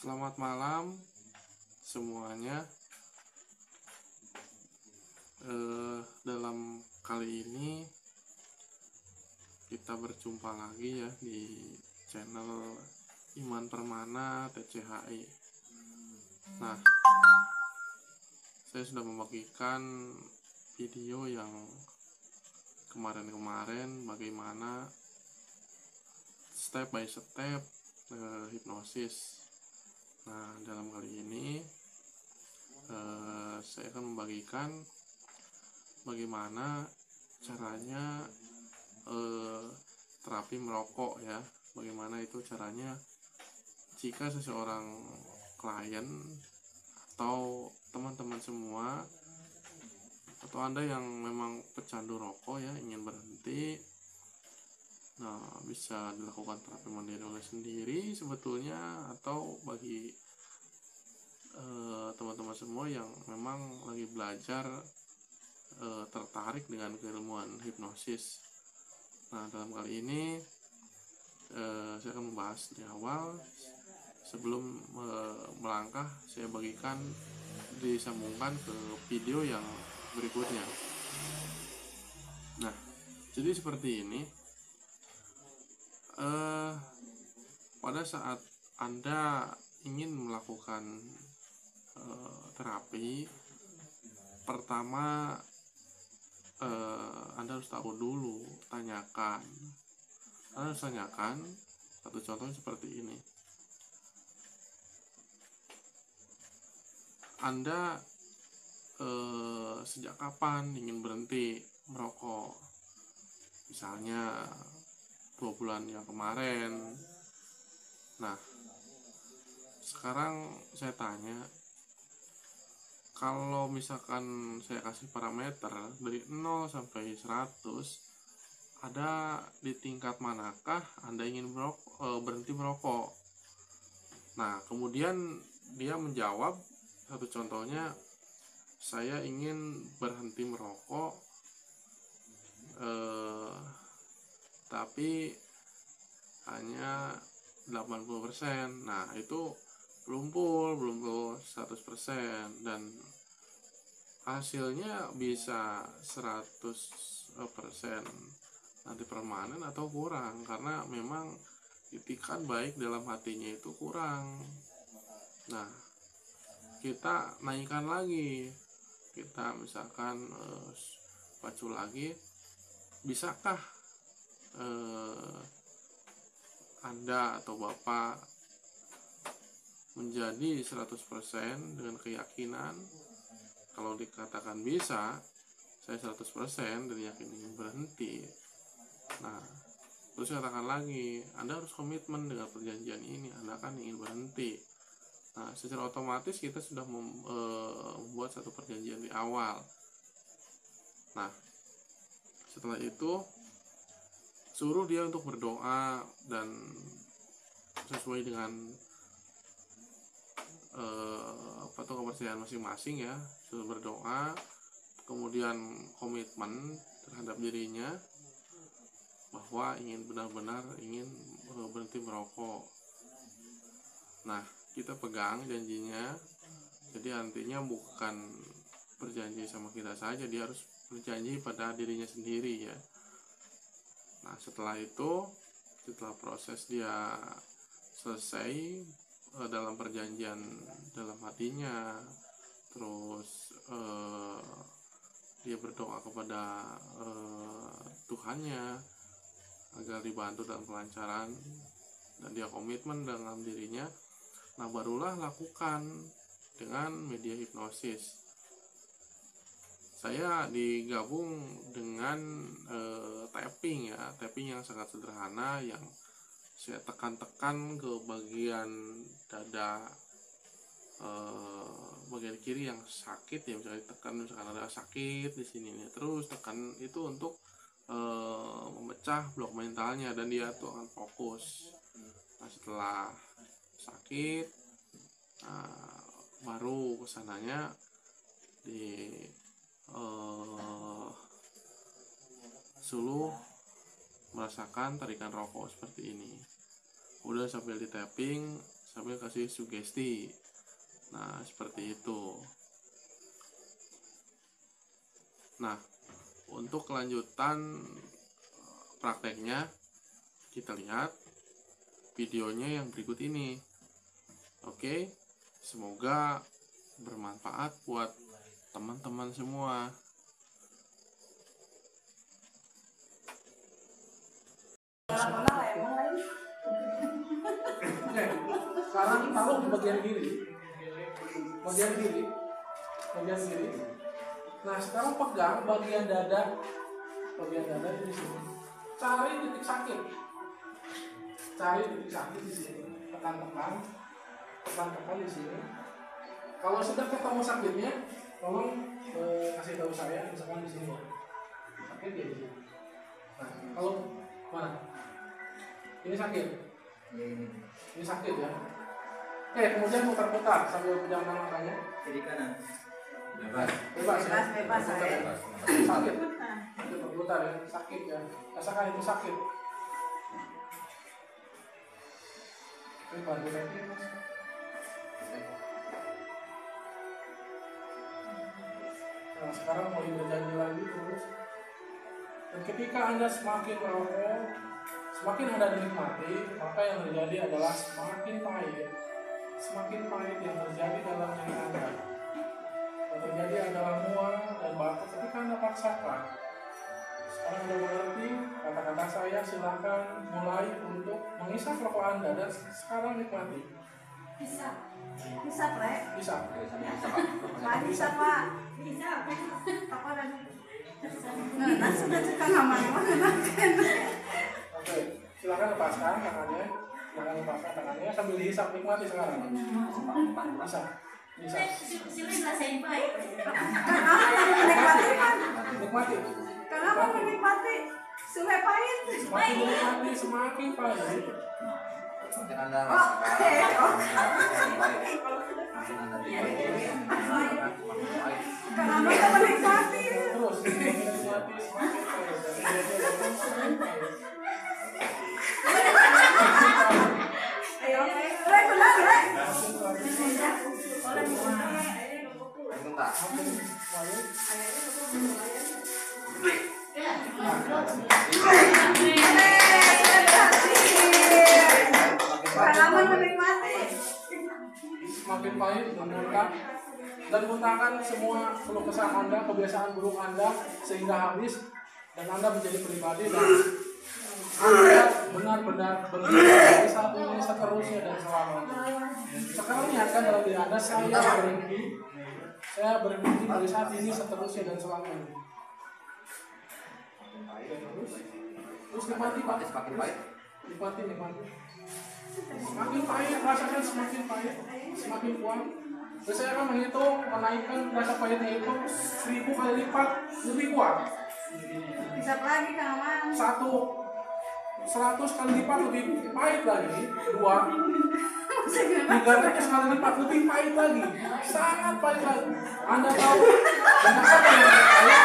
Selamat malam semuanya. Dalam kali ini kita berjumpa lagi ya di channel Iman Permana TCHI. Nah, saya sudah membagikan video yang kemarin-kemarin bagaimana step by step hipnosis. Nah, dalam kali ini saya akan membagikan bagaimana caranya terapi merokok ya. Bagaimana itu caranya jika seseorang klien atau teman-teman semua atau Anda yang memang pecandu rokok ya, ingin berhenti. Nah, bisa dilakukan terapi mandiri oleh sendiri sebetulnya, atau bagi teman-teman semua yang memang lagi belajar tertarik dengan keilmuan hipnosis. Nah, dalam kali ini saya akan membahas di awal. Sebelum melangkah, saya bagikan disambungkan ke video yang berikutnya. Nah, jadi seperti ini. Pada saat Anda ingin melakukan terapi, pertama Anda harus tahu dulu, Anda harus tanyakan. Satu contohnya seperti ini. Anda sejak kapan ingin berhenti merokok? Misalnya 2 bulan yang kemarin. Nah, sekarang saya tanya, kalau misalkan saya kasih parameter dari 0 sampai 100, ada di tingkat manakah Anda ingin berhenti merokok? Nah, kemudian dia menjawab, satu contohnya, saya ingin berhenti merokok tapi hanya 80%. Nah, itu belum full 100%, dan hasilnya bisa 100% nanti permanen atau kurang, karena memang itikat baik dalam hatinya itu kurang. Nah, kita naikkan lagi, kita misalkan pacu lagi, bisakah Anda atau Bapak menjadi 100% dengan keyakinan? Kalau dikatakan bisa, saya 100% dan yakin ingin berhenti. Nah, terus katakan lagi, Anda harus komitmen dengan perjanjian ini, Anda kan ingin berhenti. Nah, secara otomatis kita sudah membuat satu perjanjian di awal. Nah, setelah itu suruh dia untuk berdoa, dan sesuai dengan kepercayaan masing-masing ya, suruh berdoa, kemudian komitmen terhadap dirinya bahwa ingin benar-benar ingin berhenti merokok. Nah, kita pegang janjinya. Jadi artinya bukan berjanji sama kita saja, dia harus berjanji pada dirinya sendiri ya. Nah, setelah itu, setelah proses dia selesai dalam perjanjian dalam hatinya, terus dia berdoa kepada Tuhannya agar dibantu dalam kelancaran, dan dia komitmen dalam dirinya. Nah, barulah lakukan dengan media hipnosis. Saya digabung dengan tapping ya, tapping yang sangat sederhana, yang saya tekan-tekan ke bagian dada bagian kiri yang sakit ya, misalnya tekan, misalkan ada sakit di sini nih, terus tekan itu untuk memecah blok mentalnya, dan dia tuh akan fokus. Nah, setelah sakit, baru kesananya di suluh merasakan tarikan rokok seperti ini. Udah sambil di tapping, sambil kasih sugesti. Nah, seperti itu. Nah, untuk kelanjutan prakteknya kita lihat videonya yang berikut ini. Oke, semoga bermanfaat buat teman-teman semua. Oke, sekarang taruh di bagian kiri. Bagian kiri. Nah, sekarang pegang bagian dada. Bagian dada di sini. Cari titik sakit. Di sini. Tekan-tekan di sini. Kalau sudah ketemu sakitnya, tolong kasih tahu saya, misalkan di sini. Sakit ya di sini. Nah, kalau mana? Ini sakit. Ini sakit ya. Oke, kemudian putar-putar sambil pejamkan matanya. Kiri kanan. Bebas ya. Sakit. Putar ya, sakit ya. Rasakan itu sakit. Bantu lagi, Mas. Nah, sekarang mulai berjanji lagi terus. Dan ketika Anda semakin merokok, semakin Anda menikmati, maka yang terjadi adalah semakin pahit yang terjadi dalam nyawa Anda. Yang terjadi adalah mual dan batuk ketika Anda paksakan. Sekarang Anda mengerti kata-kata saya, silakan mulai untuk mengisap rokok Anda dan sekarang nikmati. Bisa, Pak. Bisa. Bisa, Pak. Apa lagi? Nah, sudah cekang aman. Oke, silakan lepaskan tangannya. Sambil dihisap, nikmati sekarang. Bisa. Silahkan rasain, Pak. Nikmati. Kenapa menikmati? Sudah pahit. Semakin menikmati, semakin pahit. Mungkin Anda Oke. Kenapa menikmati? Terus menikmati semakin pahit. Ayo, benar, Rek. Bentar. Pengalaman menikmati. Semakin pahit memuntah dan muntahkan semua keluh kesah Anda, kebiasaan buruk Anda sehingga habis dan Anda menjadi pribadi dan Anda benar-benar berhenti dari saat ini seterusnya dan selamanya. Sekarang niatkan dalam diri Anda, saya berhenti dari saat ini seterusnya dan selamanya. Terus nikmati, Pak. Semakin baik. Nikmati. Semakin pahit, rasakan semakin pahit, semakin kuat. Dan saya akan menghitung, menaikkan rasa pahitnya itu 1000 kali lipat lebih kuat. Bisa lagi, Kang Aman. 100 kali lipat lebih pahit lagi. 2, 300 kali lipat lebih pahit lagi. Sangat pahit lagi. Anda tahu kenapa yang pahit?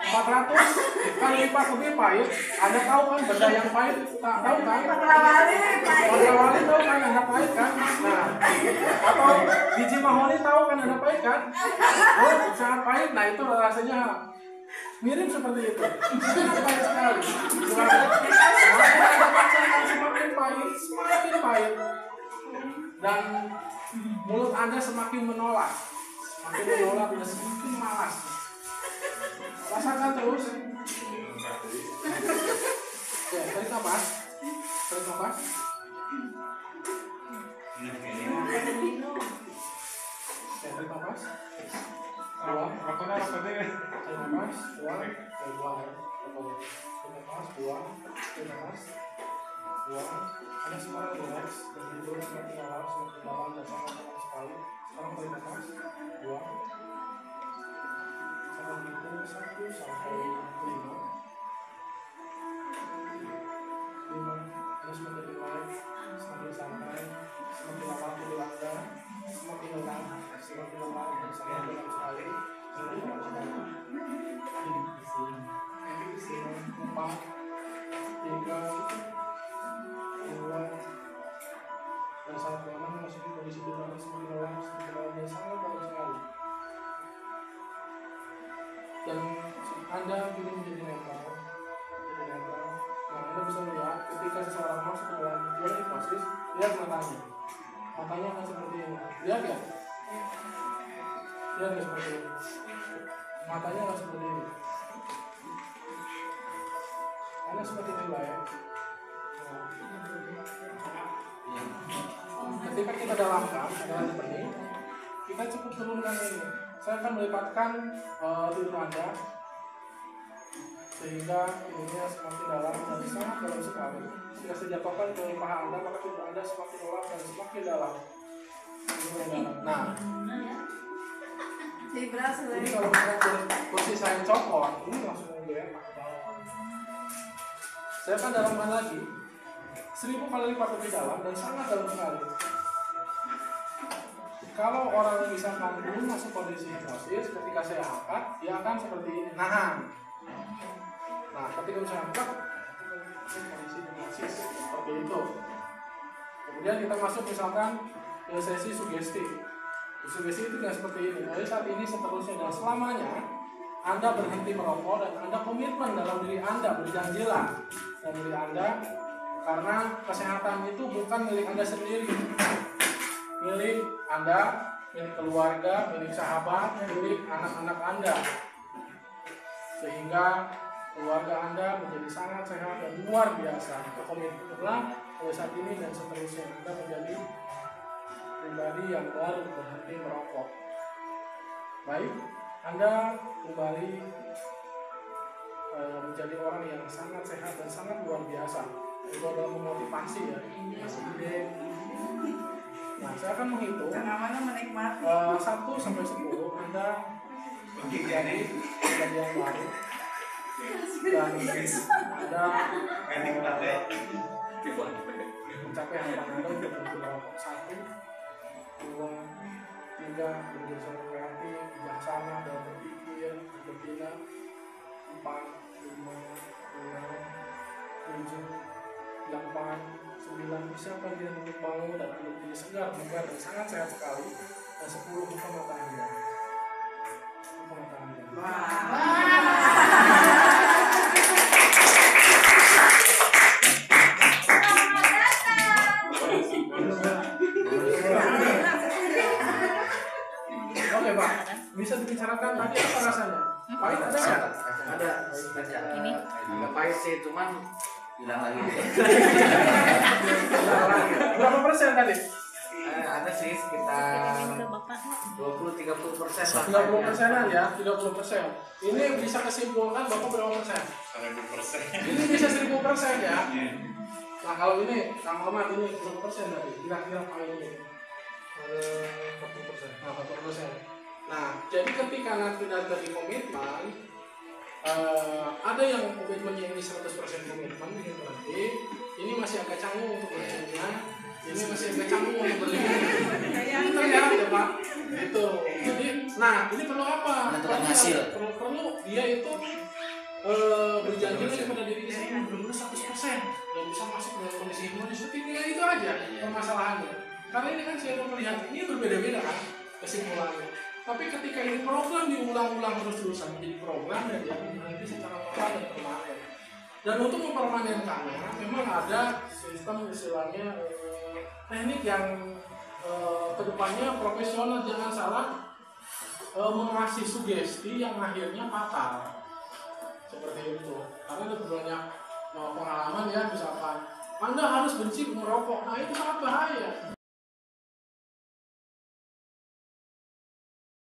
400 kali lipat lebih pahit. Anda tahu kan benda yang pahit? Tak tahu kan? Pakrawali tahu kan Anda pahit kan? Nah, atau biji mahoni tahu kan Anda pahit kan? Oh, sangat pahit. Nah, itu rasanya mirip seperti itu. Sangat pahit sekali. Semakin Anda paksakan semakin pahit. Dan mulut Anda semakin menolak dan semakin malas. Rasakan terus. Ya, tarik nafas. Tarik nafas. Buang. Tarik nafas. Buang. Ada sekarang relax dan tidur semakin dalam dan sangat sekali. Sekarang tarik nafas. Buang. Sekarang itu 1 sampai 5. Terus semakin relax, semakin santai, semakin lama tidur Anda, semakin lelah dan sangat dalam sekali. 4, meninggal keluar dan saat lama memasuki kondisi bidang semakin dalam dan sangat dalam sekali. Dan Anda kini menjadi netral. Nah, Anda bisa melihat ketika seseorang masuk ke dalam zona hipnosis, lihat matanya. Matanya akan seperti ini. Lihat ya? Lihat ya seperti ini. Matanya akan seperti ini. Anda seperti ini lah ya. Ketika kita dalamkan adalah seperti ini, kita cukup turunkan ini. Saya akan melipatkan tidur Anda sehingga tidurnya semakin dalam dan sangat dalam sekali. Jika saya jatuhkan ke paha Anda, maka tidur Anda semakin dalam dan semakin dalam. Nah, Jadi berhasil ini ya. kalau misalnya posisi saya copot, ini langsung ngegerak ke bawah. Saya akan dalamkan lagi 1000 kali lipat lebih dalam dan sangat dalam sekali. Kalau orang misalkan belum masuk kondisi hipnosis, ketika saya angkat, dia akan seperti ini. Nah, ketika saya angkat, kondisi hipnosis seperti itu. Kemudian kita masuk misalkan ke sesi sugesti. Sugesti itu tidak seperti ini. Dari saat ini seterusnya dan selamanya Anda berhenti merokok dan Anda komitmen dalam diri Anda, berjanjilah dalam diri Anda, karena kesehatan itu bukan milik Anda sendiri, milik Anda, milik keluarga, milik sahabat, milik anak-anak Anda, sehingga keluarga Anda menjadi sangat sehat dan luar biasa. Komitmenlah mulai saat ini dan seterusnya Anda menjadi pribadi yang baru berhenti merokok. Baik, Anda kembali menjadi orang yang sangat sehat dan sangat luar biasa. Itu adalah memotivasi ya. Nah, saya akan menghitung Namanya menikmati. 1 sampai 10. Anda menjadi pribadi yang baru dan Anda mencapai harapan Anda untuk berhenti merokok. 1, 2, 3, berusaha kreatif, bijaksana dalam berpikir, berbeda. 4, 5, 6, 7, 8, 9, bisa dia untuk bangun dan menjadi segar, bugar dan sangat sehat sekali. Dan 10, buka mata Anda. Buka mata Anda. Oke Pak, bisa dibicarakan tadi apa rasanya? Pahit ada nggak? Ada. Ini? Agak pahit sih, cuman hilang lagi. Berapa persen tadi? Ada sih sekitar ke bapak 20-30% 30%-an ya, 30%. Ini bisa kesimpulkan Bapak berapa persen? 1000%. Ini bisa 1000% ya. Nah kalau ini, Kang Ahmad ini berapa persen tadi? Kira-kira Pak ini? 40%. Nah 40%. Nah jadi ketika nanti dari komitmen, ada yang komitmennya ini 100% komitmen, ini berarti ini masih agak canggung untuk berhentinya. Ini masih agak canggung untuk berhenti. Ini terlihat ya Pak. Itu. Jadi, nah ini perlu apa? Menentukan hasil. Perlu dia itu berjanji kepada diri saya benar-benar 100% dan bisa masuk dalam kondisi hipnotis. Tinggal itu aja permasalahannya. Karena ini kan saya melihat ini berbeda-beda kan kesimpulannya. Tapi ketika ini program diulang-ulang terus-terusan menjadi program dan dia berhenti secara total dan permanen. Dan untuk mempermanenkannya memang ada sistem istilahnya teknik yang kedepannya profesional, jangan salah mengasih sugesti yang akhirnya fatal seperti itu. Karena ada banyak pengalaman ya, misalkan Anda harus benci merokok, nah itu sangat bahaya.